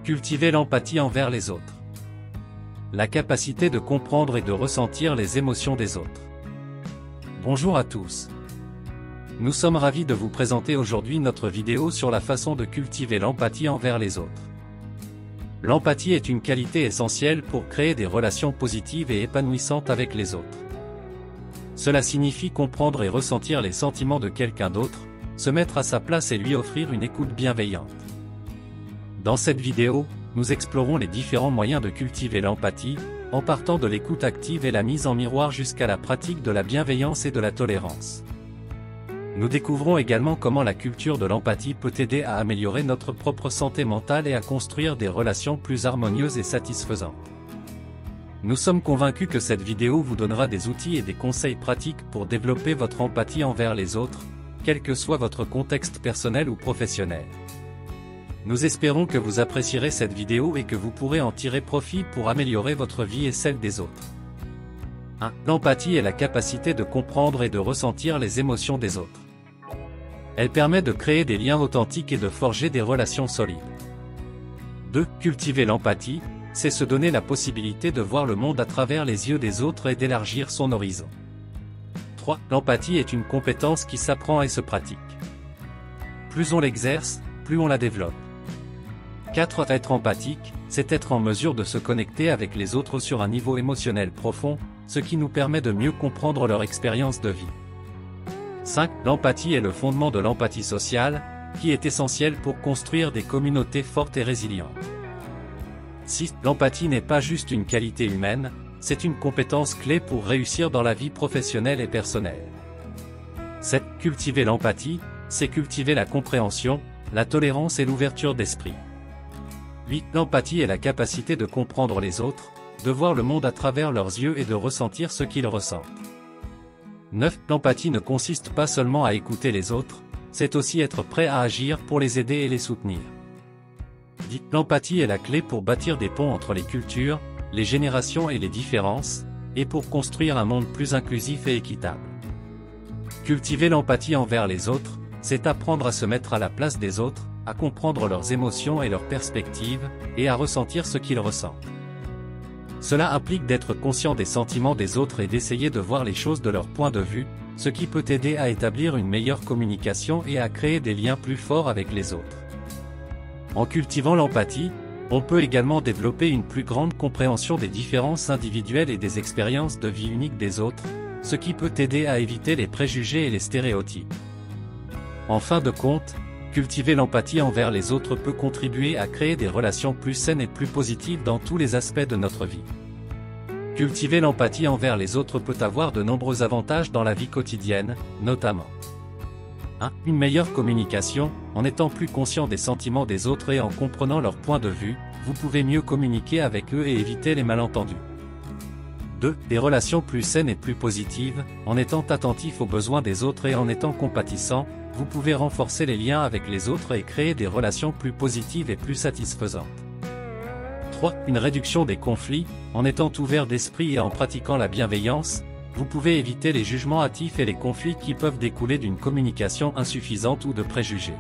Cultiver l'empathie envers les autres. La capacité de comprendre et de ressentir les émotions des autres. Bonjour à tous. Nous sommes ravis de vous présenter aujourd'hui notre vidéo sur la façon de cultiver l'empathie envers les autres. L'empathie est une qualité essentielle pour créer des relations positives et épanouissantes avec les autres. Cela signifie comprendre et ressentir les sentiments de quelqu'un d'autre, se mettre à sa place et lui offrir une écoute bienveillante. Dans cette vidéo, nous explorons les différents moyens de cultiver l'empathie, en partant de l'écoute active et la mise en miroir jusqu'à la pratique de la bienveillance et de la tolérance. Nous découvrons également comment la culture de l'empathie peut aider à améliorer notre propre santé mentale et à construire des relations plus harmonieuses et satisfaisantes. Nous sommes convaincus que cette vidéo vous donnera des outils et des conseils pratiques pour développer votre empathie envers les autres, quel que soit votre contexte personnel ou professionnel. Nous espérons que vous apprécierez cette vidéo et que vous pourrez en tirer profit pour améliorer votre vie et celle des autres. 1. L'empathie est la capacité de comprendre et de ressentir les émotions des autres. Elle permet de créer des liens authentiques et de forger des relations solides. 2. Cultiver l'empathie, c'est se donner la possibilité de voir le monde à travers les yeux des autres et d'élargir son horizon. 3. L'empathie est une compétence qui s'apprend et se pratique. Plus on l'exerce, plus on la développe. 4. Être empathique, c'est être en mesure de se connecter avec les autres sur un niveau émotionnel profond, ce qui nous permet de mieux comprendre leur expérience de vie. 5. L'empathie est le fondement de l'empathie sociale, qui est essentielle pour construire des communautés fortes et résilientes. 6. L'empathie n'est pas juste une qualité humaine, c'est une compétence clé pour réussir dans la vie professionnelle et personnelle. 7. Cultiver l'empathie, c'est cultiver la compréhension, la tolérance et l'ouverture d'esprit. 8. L'empathie est la capacité de comprendre les autres, de voir le monde à travers leurs yeux et de ressentir ce qu'ils ressentent. 9. L'empathie ne consiste pas seulement à écouter les autres, c'est aussi être prêt à agir pour les aider et les soutenir. 10. L'empathie est la clé pour bâtir des ponts entre les cultures, les générations et les différences, et pour construire un monde plus inclusif et équitable. Cultiver l'empathie envers les autres, c'est apprendre à se mettre à la place des autres, à comprendre leurs émotions et leurs perspectives, et à ressentir ce qu'ils ressentent. Cela implique d'être conscient des sentiments des autres et d'essayer de voir les choses de leur point de vue, ce qui peut aider à établir une meilleure communication et à créer des liens plus forts avec les autres. En cultivant l'empathie, on peut également développer une plus grande compréhension des différences individuelles et des expériences de vie uniques des autres, ce qui peut aider à éviter les préjugés et les stéréotypes. En fin de compte, cultiver l'empathie envers les autres peut contribuer à créer des relations plus saines et plus positives dans tous les aspects de notre vie. Cultiver l'empathie envers les autres peut avoir de nombreux avantages dans la vie quotidienne, notamment 1. Une meilleure communication, en étant plus conscient des sentiments des autres et en comprenant leur point de vue, vous pouvez mieux communiquer avec eux et éviter les malentendus. 2. Des relations plus saines et plus positives, en étant attentif aux besoins des autres et en étant compatissant, vous pouvez renforcer les liens avec les autres et créer des relations plus positives et plus satisfaisantes. 3. Une réduction des conflits, en étant ouvert d'esprit et en pratiquant la bienveillance, vous pouvez éviter les jugements hâtifs et les conflits qui peuvent découler d'une communication insuffisante ou de préjugés.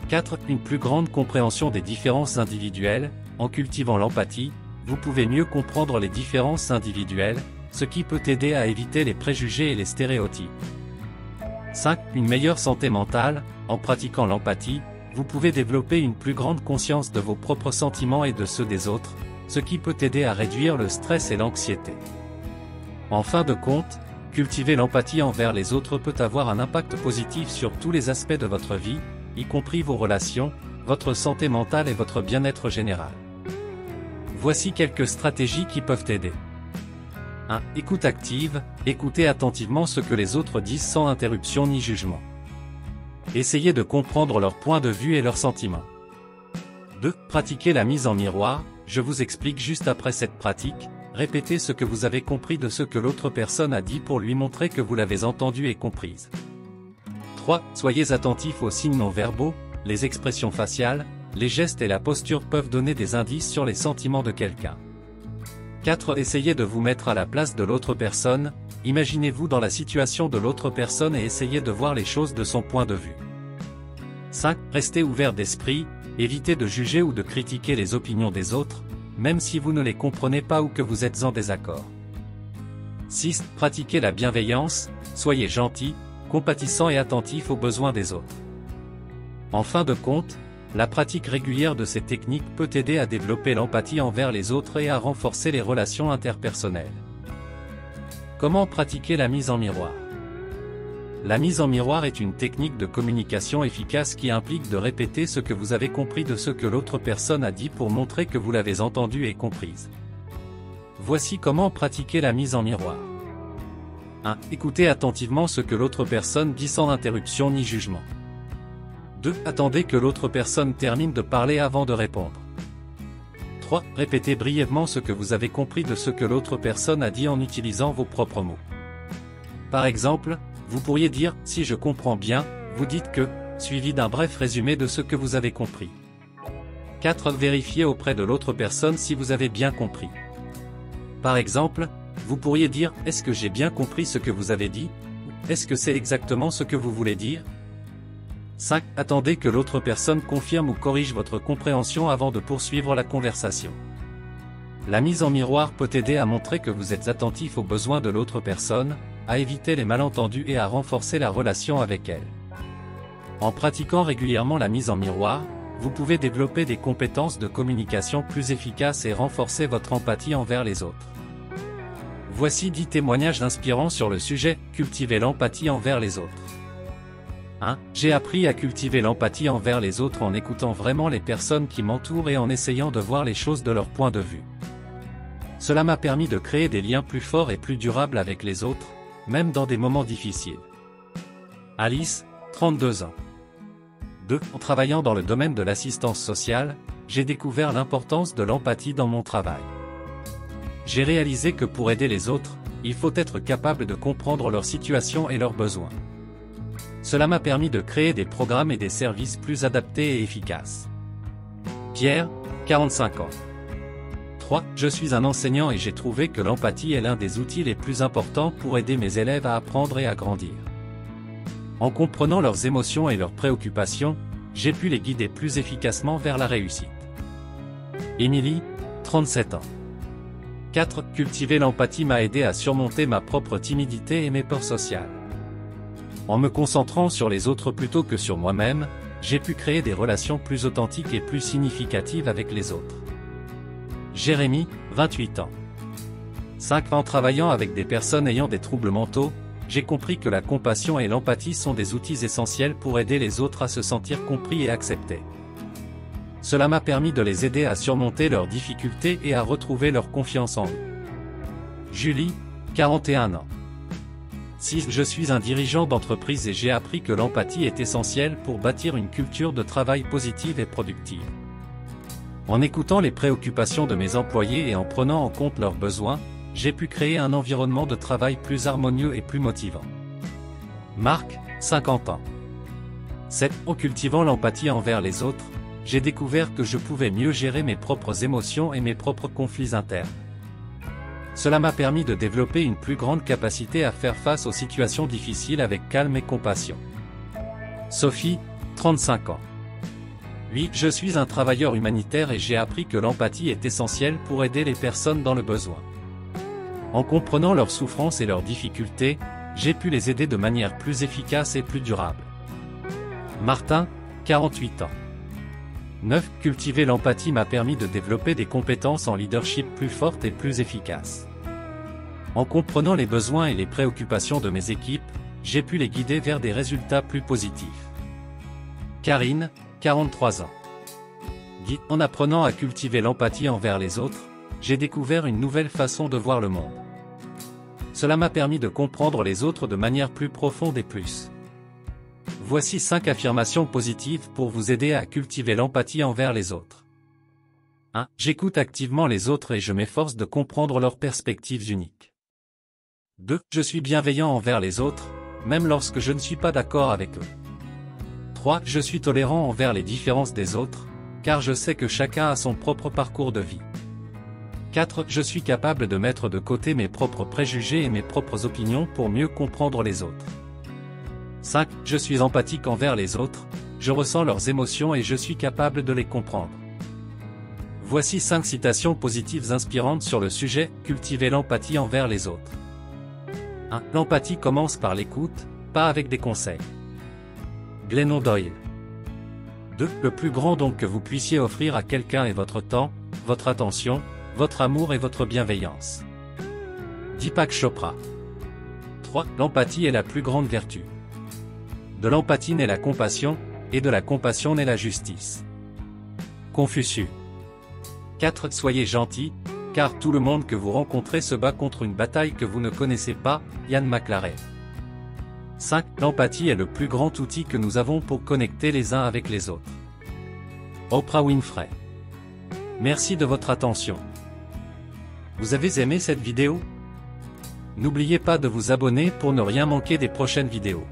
4. Une plus grande compréhension des différences individuelles, en cultivant l'empathie, vous pouvez mieux comprendre les différences individuelles, ce qui peut aider à éviter les préjugés et les stéréotypes. 5. Une meilleure santé mentale, en pratiquant l'empathie, vous pouvez développer une plus grande conscience de vos propres sentiments et de ceux des autres, ce qui peut aider à réduire le stress et l'anxiété. En fin de compte, cultiver l'empathie envers les autres peut avoir un impact positif sur tous les aspects de votre vie, y compris vos relations, votre santé mentale et votre bien-être général. Voici quelques stratégies qui peuvent aider. 1. Écoute active, écoutez attentivement ce que les autres disent sans interruption ni jugement. Essayez de comprendre leur point de vue et leurs sentiments. 2. Pratiquez la mise en miroir, je vous explique juste après cette pratique, répétez ce que vous avez compris de ce que l'autre personne a dit pour lui montrer que vous l'avez entendu et comprise. 3. Soyez attentifs aux signes non-verbaux, les expressions faciales, les gestes et la posture peuvent donner des indices sur les sentiments de quelqu'un. 4. Essayez de vous mettre à la place de l'autre personne, imaginez-vous dans la situation de l'autre personne et essayez de voir les choses de son point de vue. 5. Restez ouvert d'esprit, Évitez de juger ou de critiquer les opinions des autres, même si vous ne les comprenez pas ou que vous êtes en désaccord. 6. Pratiquez la bienveillance, soyez gentil, compatissant et attentif aux besoins des autres. En fin de compte, la pratique régulière de ces techniques peut aider à développer l'empathie envers les autres et à renforcer les relations interpersonnelles. Comment pratiquer la mise en miroir? La mise en miroir est une technique de communication efficace qui implique de répéter ce que vous avez compris de ce que l'autre personne a dit pour montrer que vous l'avez entendu et comprise. Voici comment pratiquer la mise en miroir. 1. Écoutez attentivement ce que l'autre personne dit sans interruption ni jugement. 2. Attendez que l'autre personne termine de parler avant de répondre. 3. Répétez brièvement ce que vous avez compris de ce que l'autre personne a dit en utilisant vos propres mots. Par exemple, vous pourriez dire « Si je comprends bien », vous dites que, suivi d'un bref résumé de ce que vous avez compris. 4. Vérifiez auprès de l'autre personne si vous avez bien compris. Par exemple, vous pourriez dire « Est-ce que j'ai bien compris ce que vous avez dit » ou « Est-ce que c'est exactement ce que vous voulez dire ?» 5. Attendez que l'autre personne confirme ou corrige votre compréhension avant de poursuivre la conversation. La mise en miroir peut aider à montrer que vous êtes attentif aux besoins de l'autre personne, à éviter les malentendus et à renforcer la relation avec elle. En pratiquant régulièrement la mise en miroir, vous pouvez développer des compétences de communication plus efficaces et renforcer votre empathie envers les autres. Voici 10 témoignages inspirants sur le sujet « Cultiver l'empathie envers les autres ». 1. J'ai appris à cultiver l'empathie envers les autres en écoutant vraiment les personnes qui m'entourent et en essayant de voir les choses de leur point de vue. Cela m'a permis de créer des liens plus forts et plus durables avec les autres, même dans des moments difficiles. Alice, 32 ans. 2. En travaillant dans le domaine de l'assistance sociale, j'ai découvert l'importance de l'empathie dans mon travail. J'ai réalisé que pour aider les autres, il faut être capable de comprendre leur situation et leurs besoins. Cela m'a permis de créer des programmes et des services plus adaptés et efficaces. Pierre, 45 ans. 3. Je suis un enseignant et j'ai trouvé que l'empathie est l'un des outils les plus importants pour aider mes élèves à apprendre et à grandir. En comprenant leurs émotions et leurs préoccupations, j'ai pu les guider plus efficacement vers la réussite. Émilie, 37 ans. 4. Cultiver l'empathie m'a aidé à surmonter ma propre timidité et mes peurs sociales. En me concentrant sur les autres plutôt que sur moi-même, j'ai pu créer des relations plus authentiques et plus significatives avec les autres. Jérémy, 28 ans. 5. En travaillant avec des personnes ayant des troubles mentaux, j'ai compris que la compassion et l'empathie sont des outils essentiels pour aider les autres à se sentir compris et acceptés. Cela m'a permis de les aider à surmonter leurs difficultés et à retrouver leur confiance en eux. Julie, 41 ans. 6. Je suis un dirigeant d'entreprise et j'ai appris que l'empathie est essentielle pour bâtir une culture de travail positive et productive. En écoutant les préoccupations de mes employés et en prenant en compte leurs besoins, j'ai pu créer un environnement de travail plus harmonieux et plus motivant. Marc, 50 ans. 7. En cultivant l'empathie envers les autres, j'ai découvert que je pouvais mieux gérer mes propres émotions et mes propres conflits internes. Cela m'a permis de développer une plus grande capacité à faire face aux situations difficiles avec calme et compassion. Sophie, 35 ans. 8. Je suis un travailleur humanitaire et j'ai appris que l'empathie est essentielle pour aider les personnes dans le besoin. En comprenant leurs souffrances et leurs difficultés, j'ai pu les aider de manière plus efficace et plus durable. Martin, 48 ans. 9. Cultiver l'empathie m'a permis de développer des compétences en leadership plus fortes et plus efficaces. En comprenant les besoins et les préoccupations de mes équipes, j'ai pu les guider vers des résultats plus positifs. Karine, 43 ans. 10. En apprenant à cultiver l'empathie envers les autres, j'ai découvert une nouvelle façon de voir le monde. Cela m'a permis de comprendre les autres de manière plus profonde et plus. Voici 5 affirmations positives pour vous aider à cultiver l'empathie envers les autres. 1. J'écoute activement les autres et je m'efforce de comprendre leurs perspectives uniques. 2. Je suis bienveillant envers les autres, même lorsque je ne suis pas d'accord avec eux. 3. Je suis tolérant envers les différences des autres, car je sais que chacun a son propre parcours de vie. 4. Je suis capable de mettre de côté mes propres préjugés et mes propres opinions pour mieux comprendre les autres. 5. Je suis empathique envers les autres, je ressens leurs émotions et je suis capable de les comprendre. Voici 5 citations positives inspirantes sur le sujet, cultiver l'empathie envers les autres. 1. L'empathie commence par l'écoute, pas avec des conseils. Glennon Doyle. 2. Le plus grand don que vous puissiez offrir à quelqu'un est votre temps, votre attention, votre amour et votre bienveillance. Deepak Chopra. 3. L'empathie est la plus grande vertu. De l'empathie naît la compassion, et de la compassion naît la justice. Confucius. 4. Soyez gentil, car tout le monde que vous rencontrez se bat contre une bataille que vous ne connaissez pas, Ian McLaren. 5. L'empathie est le plus grand outil que nous avons pour connecter les uns avec les autres. Oprah Winfrey. Merci de votre attention. Vous avez aimé cette vidéo? N'oubliez pas de vous abonner pour ne rien manquer des prochaines vidéos.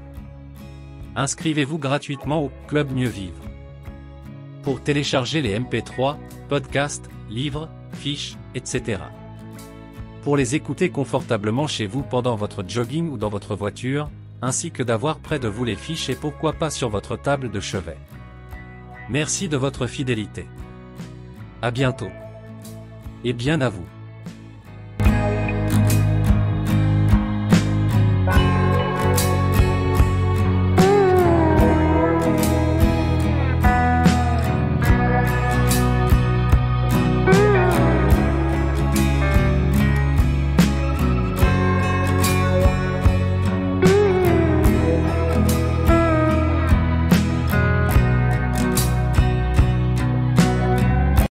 Inscrivez-vous gratuitement au Club Mieux Vivre. Pour télécharger les MP3, podcasts, livres, fiches, etc. Pour les écouter confortablement chez vous pendant votre jogging ou dans votre voiture, ainsi que d'avoir près de vous les fiches et pourquoi pas sur votre table de chevet. Merci de votre fidélité. À bientôt. Et bien à vous.